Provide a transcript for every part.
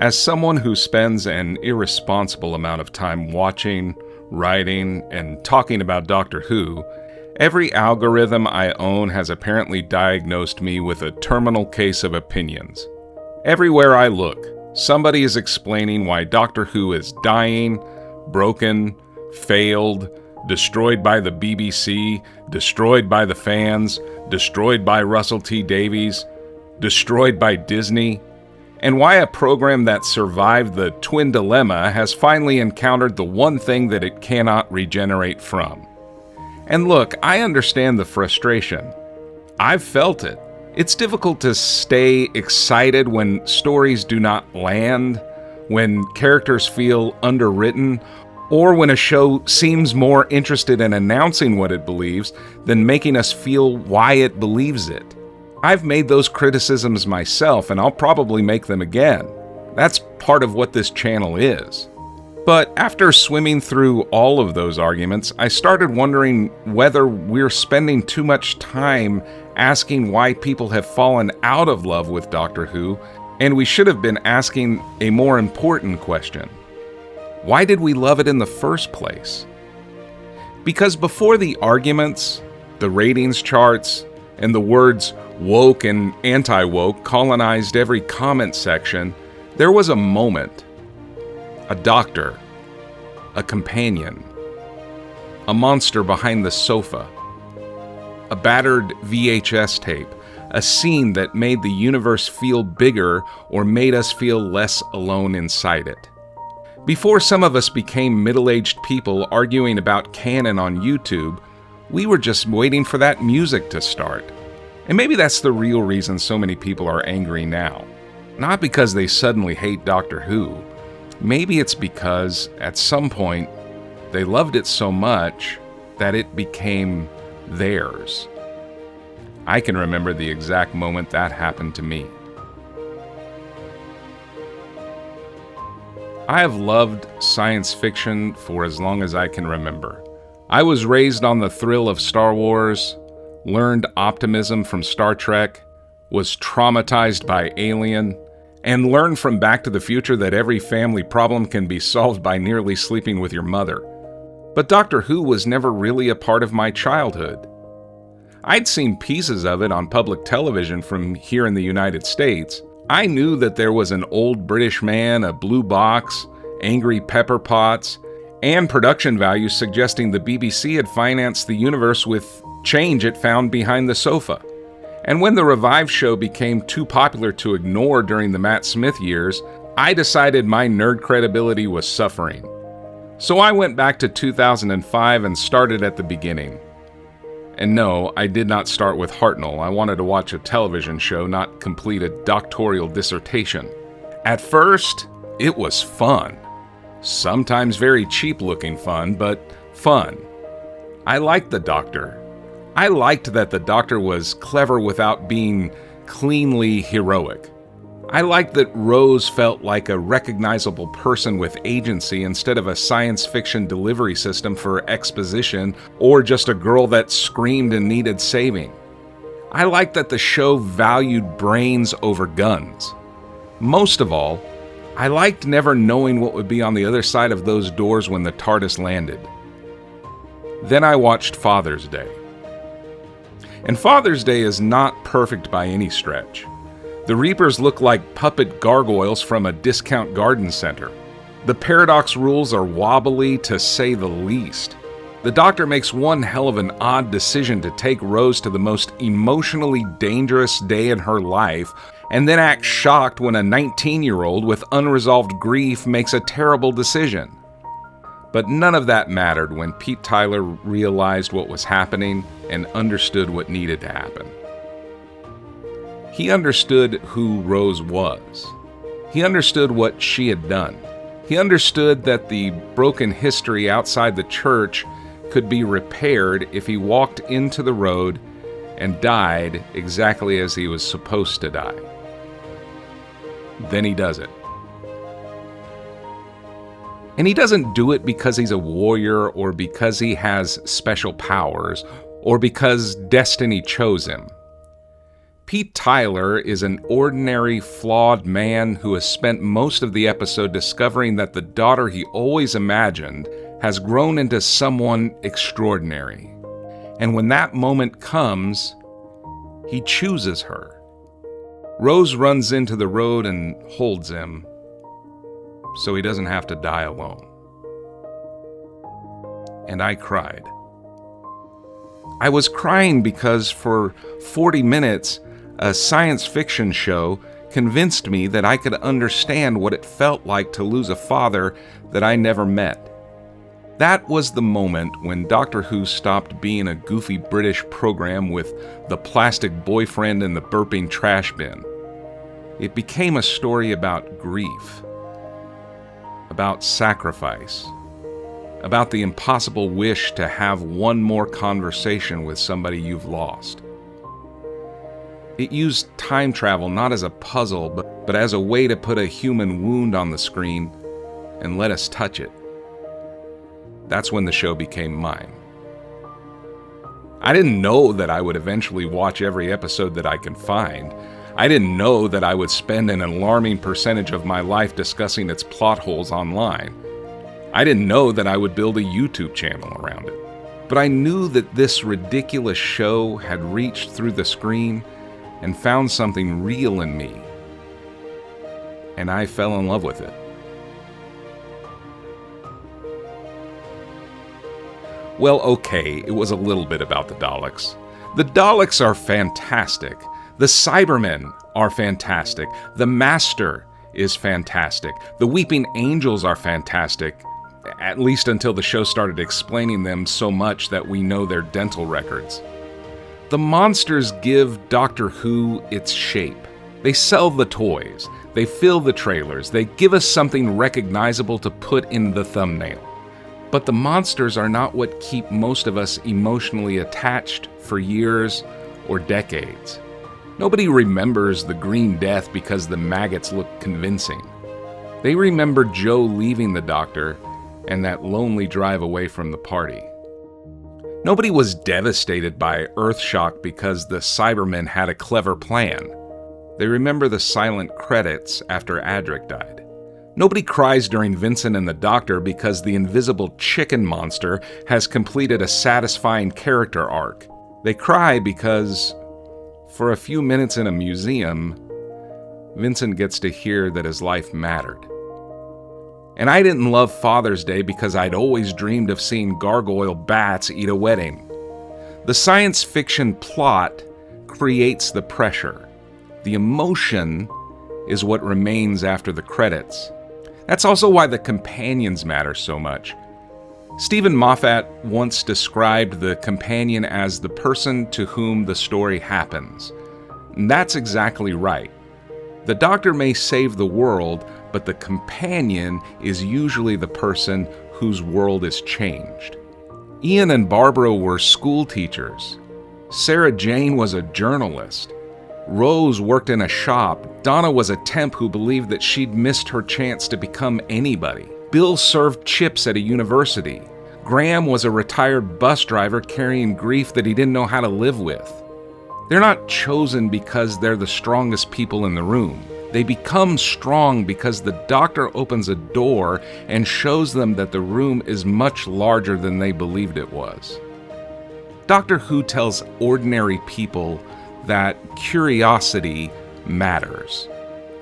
As someone who spends an irresponsible amount of time watching, writing, and talking about Doctor Who, every algorithm I own has apparently diagnosed me with a terminal case of opinions. Everywhere I look, somebody is explaining why Doctor Who is dying, broken, failed, destroyed by the BBC, destroyed by the fans, destroyed by Russell T Davies, destroyed by Disney, and why a program that survived the twin dilemma has finally encountered the one thing that it cannot regenerate from. And look, I understand the frustration. I've felt it. It's difficult to stay excited when stories do not land, when characters feel underwritten, or when a show seems more interested in announcing what it believes than making us feel why it believes it. I've made those criticisms myself, and I'll probably make them again. That's part of what this channel is. But after swimming through all of those arguments, I started wondering whether we're spending too much time asking why people have fallen out of love with Doctor Who, and we should have been asking a more important question. Why did we love it in the first place? Because before the arguments, the ratings charts, and the words woke and anti-woke colonized every comment section, there was a moment, a doctor, a companion, a monster behind the sofa, a battered VHS tape, a scene that made the universe feel bigger or made us feel less alone inside it. Before some of us became middle-aged people arguing about canon on YouTube, we were just waiting for that music to start. And maybe that's the real reason so many people are angry now. Not because they suddenly hate Doctor Who. Maybe it's because, at some point, they loved it so much that it became theirs. I can remember the exact moment that happened to me. I have loved science fiction for as long as I can remember. I was raised on the thrill of Star Wars, learned optimism from Star Trek, was traumatized by Alien, and learned from Back to the Future that every family problem can be solved by nearly sleeping with your mother. But Doctor Who was never really a part of my childhood. I'd seen pieces of it on public television from here in the United States. I knew that there was an old British man, a blue box, angry pepper pots, and production values suggesting the BBC had financed the universe with change it found behind the sofa. And when the revived show became too popular to ignore during the Matt Smith years, I decided my nerd credibility was suffering. So I went back to 2005 and started at the beginning. And no, I did not start with Hartnell. I wanted to watch a television show, not complete a doctoral dissertation. At first, it was fun. Sometimes very cheap-looking fun, but fun. I liked the Doctor. I liked that the Doctor was clever without being cleanly heroic. I liked that Rose felt like a recognizable person with agency instead of a science fiction delivery system for exposition or just a girl that screamed and needed saving. I liked that the show valued brains over guns. Most of all, I liked never knowing what would be on the other side of those doors when the TARDIS landed. Then I watched Father's Day. And Father's Day is not perfect by any stretch. The Reapers look like puppet gargoyles from a discount garden center. The paradox rules are wobbly to say the least. The Doctor makes one hell of an odd decision to take Rose to the most emotionally dangerous day in her life, and then acts shocked when a 19-year-old with unresolved grief makes a terrible decision. But none of that mattered when Pete Tyler realized what was happening and understood what needed to happen. He understood who Rose was. He understood what she had done. He understood that the broken history outside the church could be repaired if he walked into the road and died exactly as he was supposed to die. Then he does it. And he doesn't do it because he's a warrior or because he has special powers or because destiny chose him. Pete Tyler is an ordinary, flawed man who has spent most of the episode discovering that the daughter he always imagined has grown into someone extraordinary. And when that moment comes, he chooses her. Rose runs into the road and holds him, so he doesn't have to die alone. And I cried. I was crying because for 40 minutes, a science fiction show convinced me that I could understand what it felt like to lose a father that I never met. That was the moment when Doctor Who stopped being a goofy British program with the plastic boyfriend and the burping trash bin. It became a story about grief, about sacrifice, about the impossible wish to have one more conversation with somebody you've lost. It used time travel not as a puzzle, but as a way to put a human wound on the screen and let us touch it. That's when the show became mine. I didn't know that I would eventually watch every episode that I can find. I didn't know that I would spend an alarming percentage of my life discussing its plot holes online. I didn't know that I would build a YouTube channel around it. But I knew that this ridiculous show had reached through the screen and found something real in me. And I fell in love with it. Well, okay, it was a little bit about the Daleks. The Daleks are fantastic. The Cybermen are fantastic. The Master is fantastic. The Weeping Angels are fantastic, at least until the show started explaining them so much that we know their dental records. The monsters give Doctor Who its shape. They sell the toys. They fill the trailers. They give us something recognizable to put in the thumbnail. But the monsters are not what keep most of us emotionally attached for years or decades. Nobody remembers the Green Death because the maggots look convincing. They remember Jo leaving the Doctor and that lonely drive away from the party. Nobody was devastated by Earthshock because the Cybermen had a clever plan. They remember the silent credits after Adric died. Nobody cries during Vincent and the Doctor because the invisible chicken monster has completed a satisfying character arc. They cry because, for a few minutes in a museum, Vincent gets to hear that his life mattered. And I didn't love Father's Day because I'd always dreamed of seeing gargoyle bats eat a wedding. The science fiction plot creates the pressure. The emotion is what remains after the credits. That's also why the companions matter so much. Stephen Moffat once described the companion as the person to whom the story happens. And that's exactly right. The Doctor may save the world, but the companion is usually the person whose world is changed. Ian and Barbara were school teachers. Sarah Jane was a journalist. Rose worked in a shop. Donna was a temp who believed that she'd missed her chance to become anybody. Bill served chips at a university. Graham was a retired bus driver carrying grief that he didn't know how to live with. They're not chosen because they're the strongest people in the room. They become strong because the Doctor opens a door and shows them that the room is much larger than they believed it was. Doctor Who tells ordinary people that curiosity matters,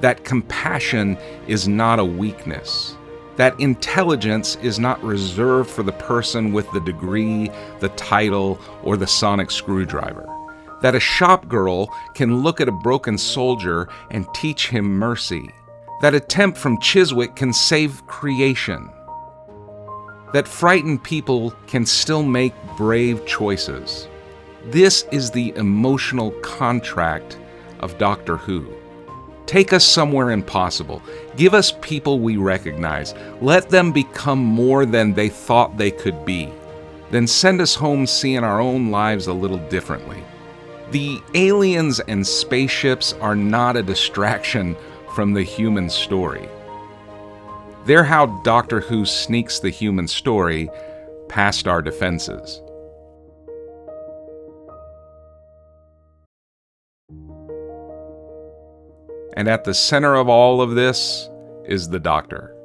that compassion is not a weakness, that intelligence is not reserved for the person with the degree, the title, or the sonic screwdriver, that a shop girl can look at a broken soldier and teach him mercy, that a temp from Chiswick can save creation, that frightened people can still make brave choices. This is the emotional contract of Doctor Who. Take us somewhere impossible. Give us people we recognize. Let them become more than they thought they could be. Then send us home seeing our own lives a little differently. The aliens and spaceships are not a distraction from the human story. They're how Doctor Who sneaks the human story past our defenses. And at the center of all of this is the doctor.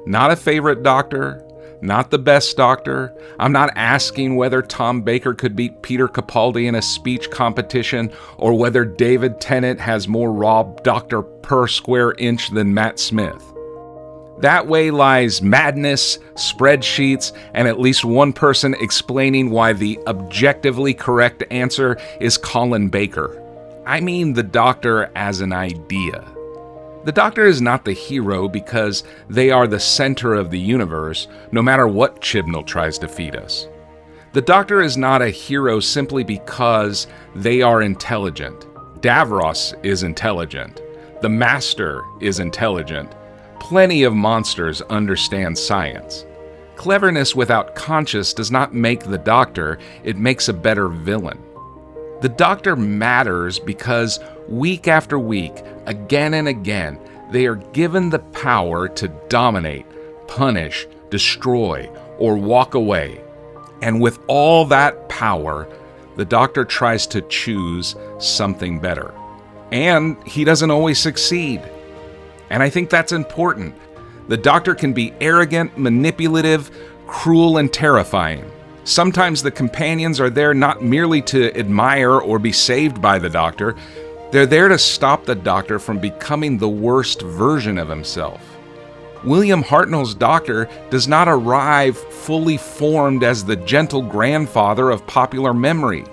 Not a favorite doctor, not the best doctor. I'm not asking whether Tom Baker could beat Peter Capaldi in a speech competition or whether David Tennant has more raw doctor per square inch than Matt Smith. That way lies madness, spreadsheets, and at least one person explaining why the objectively correct answer is Colin Baker. I mean the doctor as an idea. The doctor is not the hero because they are the center of the universe, no matter what Chibnall tries to feed us. The doctor is not a hero simply because they are intelligent. Davros is intelligent. The Master is intelligent. Plenty of monsters understand science. Cleverness without conscience does not make the doctor, it makes a better villain. The doctor matters because week after week, again and again, they are given the power to dominate, punish, destroy, or walk away. And with all that power, the doctor tries to choose something better. And he doesn't always succeed. And I think that's important. The doctor can be arrogant, manipulative, cruel, and terrifying. Sometimes the companions are there not merely to admire or be saved by the doctor, they're there to stop the doctor from becoming the worst version of himself. William Hartnell's doctor does not arrive fully formed as the gentle grandfather of popular memory.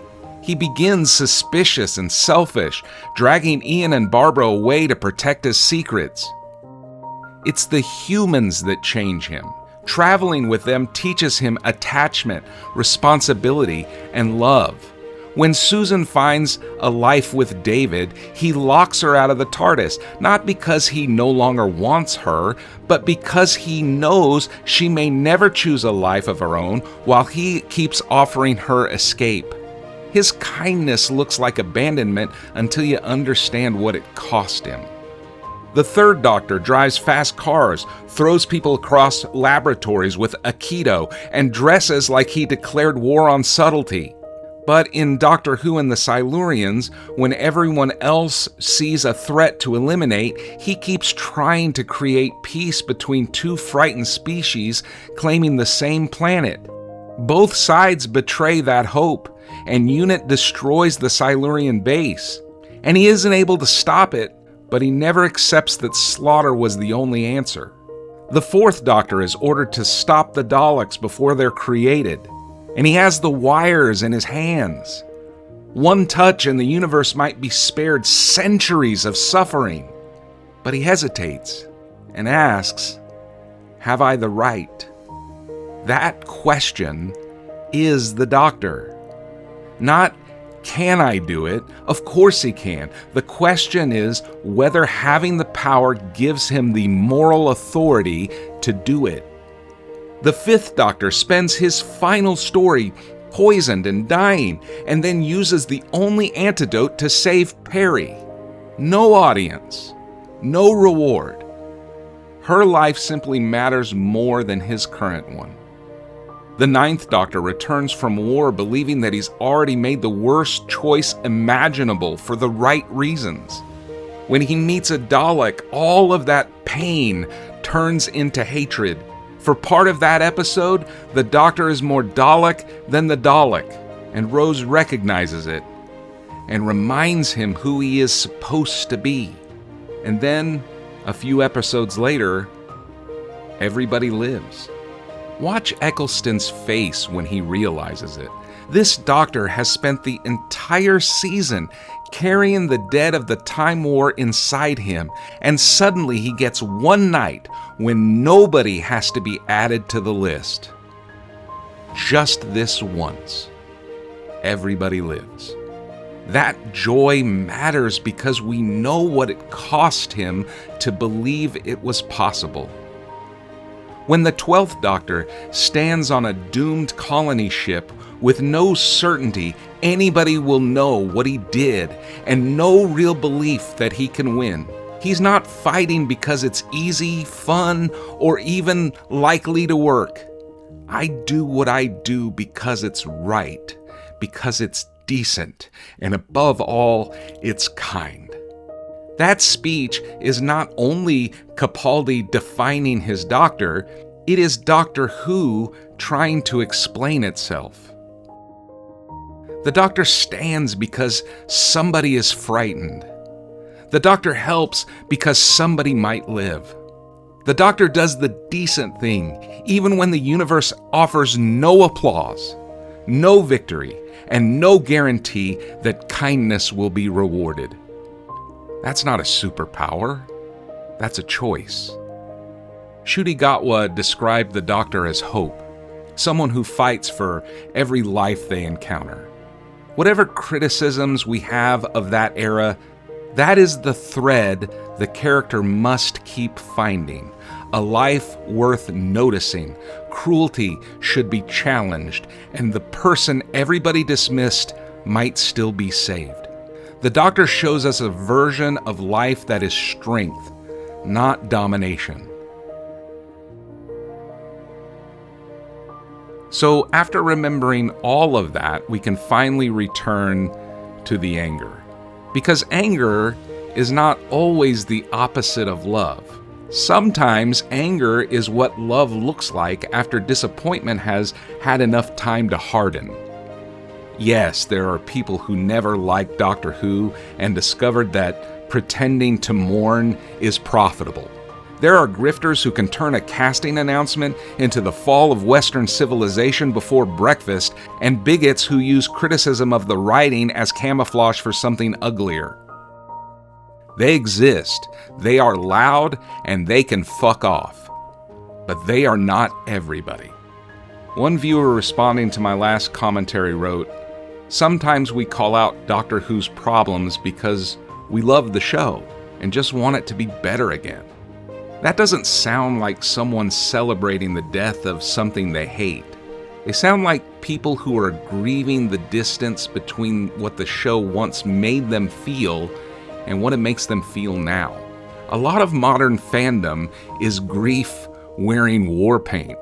He begins suspicious and selfish, dragging Ian and Barbara away to protect his secrets. It's the humans that change him. Traveling with them teaches him attachment, responsibility, and love. When Susan finds a life with David, he locks her out of the TARDIS, not because he no longer wants her, but because he knows she may never choose a life of her own while he keeps offering her escape. His kindness looks like abandonment until you understand what it cost him. The third doctor drives fast cars, throws people across laboratories with Aikido, and dresses like he declared war on subtlety. But in Doctor Who and the Silurians, when everyone else sees a threat to eliminate, he keeps trying to create peace between two frightened species claiming the same planet. Both sides betray that hope, and UNIT destroys the Silurian base. And he isn't able to stop it, but he never accepts that slaughter was the only answer. The fourth Doctor is ordered to stop the Daleks before they're created, and he has the wires in his hands. One touch and the universe might be spared centuries of suffering. But he hesitates and asks, "Have I the right?" That question is the Doctor. Not, can I do it? Of course he can. The question is whether having the power gives him the moral authority to do it. The fifth Doctor spends his final story poisoned and dying, and then uses the only antidote to save Perry. No audience, no reward. Her life simply matters more than his current one. The ninth Doctor returns from war believing that he's already made the worst choice imaginable for the right reasons. When he meets a Dalek, all of that pain turns into hatred. For part of that episode, the Doctor is more Dalek than the Dalek, and Rose recognizes it and reminds him who he is supposed to be. And then, a few episodes later, everybody lives. Watch Eccleston's face when he realizes it. This Doctor has spent the entire season carrying the dead of the Time War inside him, and suddenly he gets one night when nobody has to be added to the list. Just this once. Everybody lives. That joy matters because we know what it cost him to believe it was possible. When the 12th Doctor stands on a doomed colony ship with no certainty anybody will know what he did and no real belief that he can win, he's not fighting because it's easy, fun, or even likely to work. I do what I do because it's right, because it's decent, and above all, it's kind. That speech is not only Capaldi defining his doctor, it is Doctor Who trying to explain itself. The Doctor stands because somebody is frightened. The Doctor helps because somebody might live. The Doctor does the decent thing, even when the universe offers no applause, no victory, and no guarantee that kindness will be rewarded. That's not a superpower. That's a choice. Ncuti Gatwa described the Doctor as hope, someone who fights for every life they encounter. Whatever criticisms we have of that era, that is the thread the character must keep finding. A life worth noticing. Cruelty should be challenged, and the person everybody dismissed might still be saved. The Doctor shows us a version of life that is strength, not domination. So after remembering all of that, we can finally return to the anger. Because anger is not always the opposite of love. Sometimes anger is what love looks like after disappointment has had enough time to harden. Yes, there are people who never liked Doctor Who and discovered that pretending to mourn is profitable. There are grifters who can turn a casting announcement into the fall of Western civilization before breakfast, and bigots who use criticism of the writing as camouflage for something uglier. They exist, they are loud, and they can fuck off. But they are not everybody. One viewer responding to my last commentary wrote, "Sometimes we call out Doctor Who's problems because we love the show and just want it to be better again." That doesn't sound like someone celebrating the death of something they hate. They sound like people who are grieving the distance between what the show once made them feel and what it makes them feel now. A lot of modern fandom is grief wearing war paint.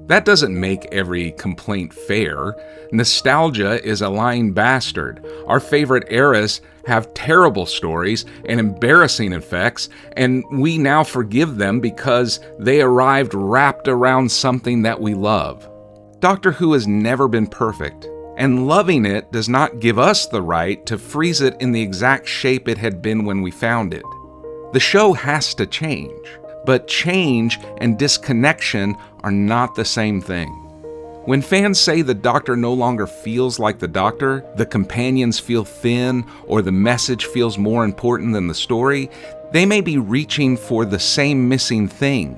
That doesn't make every complaint fair. Nostalgia is a lying bastard. Our favorite eras have terrible stories and embarrassing effects, and we now forgive them because they arrived wrapped around something that we love. Doctor Who has never been perfect, and loving it does not give us the right to freeze it in the exact shape it had been when we found it. The show has to change, but change and disconnection are not the same thing. When fans say the Doctor no longer feels like the Doctor, the companions feel thin, or the message feels more important than the story, they may be reaching for the same missing thing,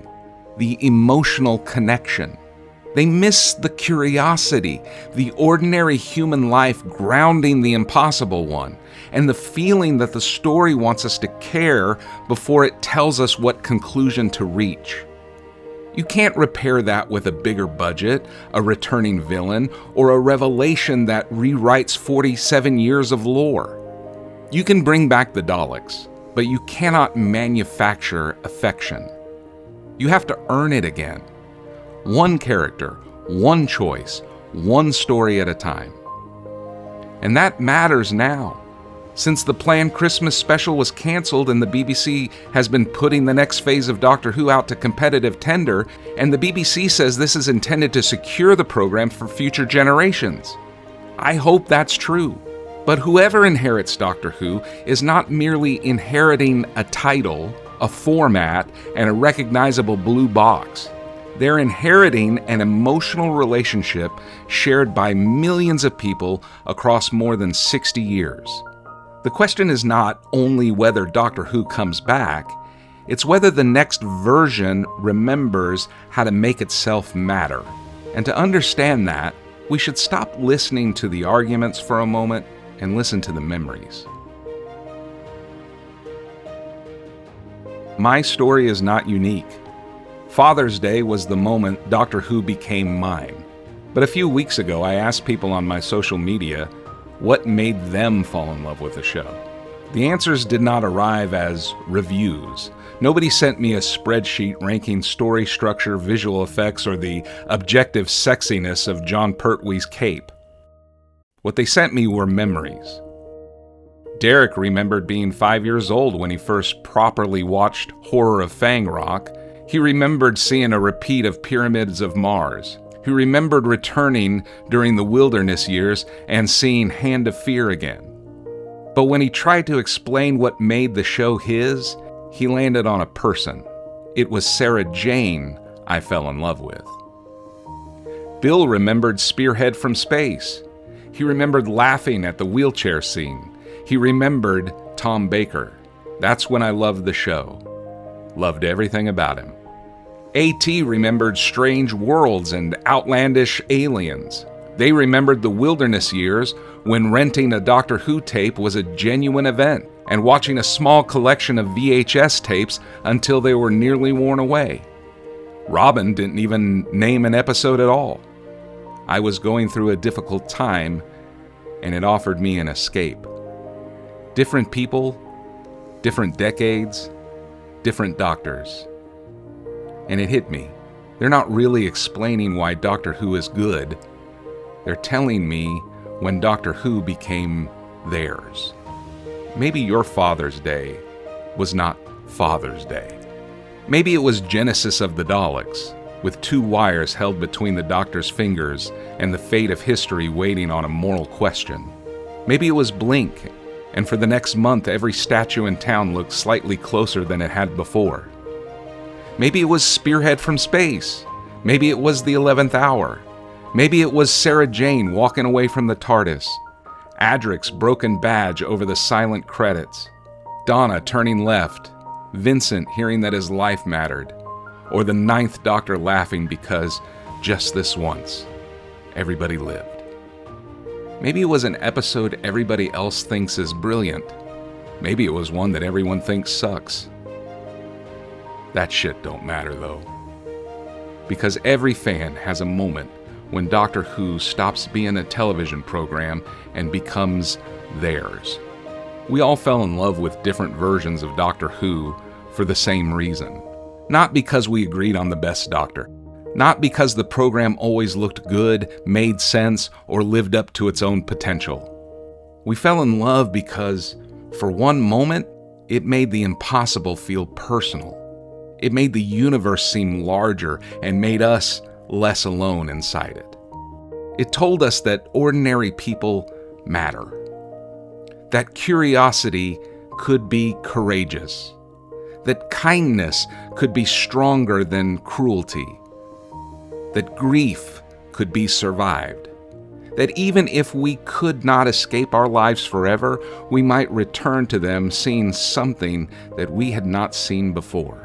the emotional connection. They miss the curiosity, the ordinary human life grounding the impossible one, and the feeling that the story wants us to care before it tells us what conclusion to reach. You can't repair that with a bigger budget, a returning villain, or a revelation that rewrites 47 years of lore. You can bring back the Daleks, but you cannot manufacture affection. You have to earn it again. One character, one choice, one story at a time. And that matters now. Since the planned Christmas special was canceled and the BBC has been putting the next phase of Doctor Who out to competitive tender, and the BBC says this is intended to secure the program for future generations. I hope that's true. But whoever inherits Doctor Who is not merely inheriting a title, a format, and a recognizable blue box. They're inheriting an emotional relationship shared by millions of people across more than 60 years. The question is not only whether Doctor Who comes back, it's whether the next version remembers how to make itself matter. And to understand that, we should stop listening to the arguments for a moment and listen to the memories. My story is not unique. Father's Day was the moment Doctor Who became mine. But a few weeks ago, I asked people on my social media what made them fall in love with the show. The answers did not arrive as reviews. Nobody sent me a spreadsheet ranking story structure, visual effects, or the objective sexiness of Jon Pertwee's cape. What they sent me were memories. Derek remembered being 5 years old when he first properly watched Horror of Fang Rock. He remembered seeing a repeat of Pyramids of Mars. He remembered returning during the wilderness years and seeing Hand of Fear again. But when he tried to explain what made the show his, he landed on a person. It was Sarah Jane I fell in love with. Bill remembered Spearhead from Space. He remembered laughing at the wheelchair scene. He remembered Tom Baker. That's when I loved the show. Loved everything about him. A.T. remembered Strange Worlds and Outlandish Aliens. They remembered the wilderness years when renting a Doctor Who tape was a genuine event and watching a small collection of VHS tapes until they were nearly worn away. Robin didn't even name an episode at all. I was going through a difficult time, and it offered me an escape. Different people, different decades, different doctors. And it hit me. They're not really explaining why Doctor Who is good. They're telling me when Doctor Who became theirs. Maybe your Father's Day was not Father's Day. Maybe it was Genesis of the Daleks, with 2 wires held between the Doctor's fingers and the fate of history waiting on a moral question. Maybe it was Blink, and for the next month every statue in town looked slightly closer than it had before. Maybe it was Spearhead from Space. Maybe it was the 11th Hour. Maybe it was Sarah Jane walking away from the TARDIS. Adric's broken badge over the silent credits. Donna turning left. Vincent hearing that his life mattered. Or the 9th Doctor laughing because, just this once, everybody lived. Maybe it was an episode everybody else thinks is brilliant. Maybe it was one that everyone thinks sucks. That shit don't matter though. Because every fan has a moment when Doctor Who stops being a television program and becomes theirs. We all fell in love with different versions of Doctor Who for the same reason. Not because we agreed on the best Doctor. Not because the program always looked good, made sense, or lived up to its own potential. We fell in love because, for one moment, it made the impossible feel personal. It made the universe seem larger and made us less alone inside it. It told us that ordinary people matter. That curiosity could be courageous. That kindness could be stronger than cruelty. That grief could be survived. That even if we could not escape our lives forever, we might return to them seeing something that we had not seen before.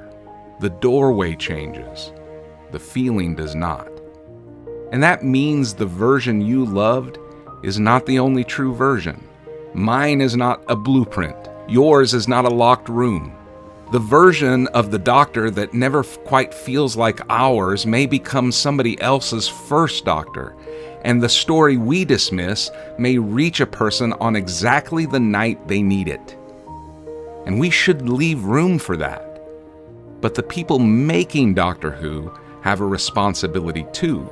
The doorway changes. The feeling does not. And that means the version you loved is not the only true version. Mine is not a blueprint. Yours is not a locked room. The version of the Doctor that never quite feels like ours may become somebody else's first Doctor, and the story we dismiss may reach a person on exactly the night they need it. And we should leave room for that. But the people making Doctor Who have a responsibility too.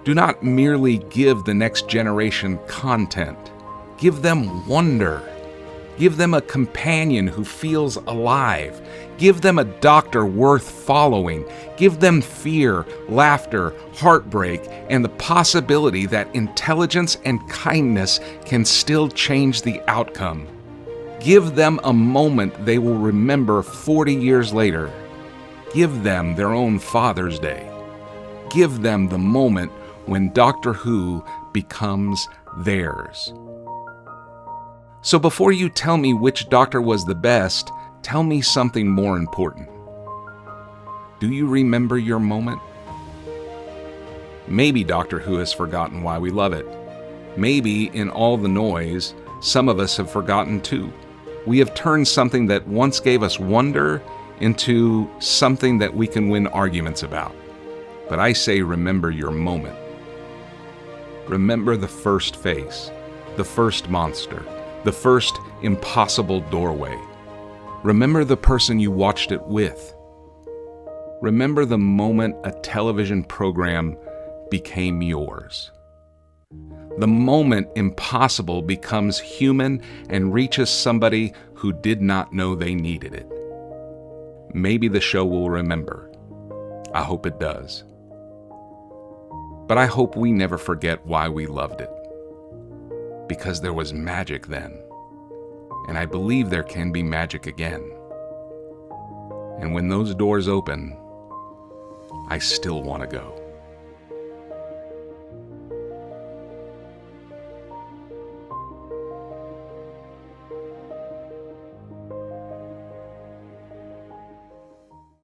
Do not merely give the next generation content. Give them wonder. Give them a companion who feels alive. Give them a Doctor worth following. Give them fear, laughter, heartbreak, and the possibility that intelligence and kindness can still change the outcome. Give them a moment they will remember 40 years later. Give them their own Father's Day. Give them the moment when Doctor Who becomes theirs. So before you tell me which Doctor was the best, tell me something more important. Do you remember your moment? Maybe Doctor Who has forgotten why we love it. Maybe in all the noise, some of us have forgotten too. We have turned something that once gave us wonder into something that we can win arguments about. But I say remember your moment. Remember the first face, the first monster, the first impossible doorway. Remember the person you watched it with. Remember the moment a television program became yours. The moment impossible becomes human and reaches somebody who did not know they needed it. Maybe the show will remember. I hope it does. But I hope we never forget why we loved it. Because there was magic then. And I believe there can be magic again. And when those doors open, I still want to go.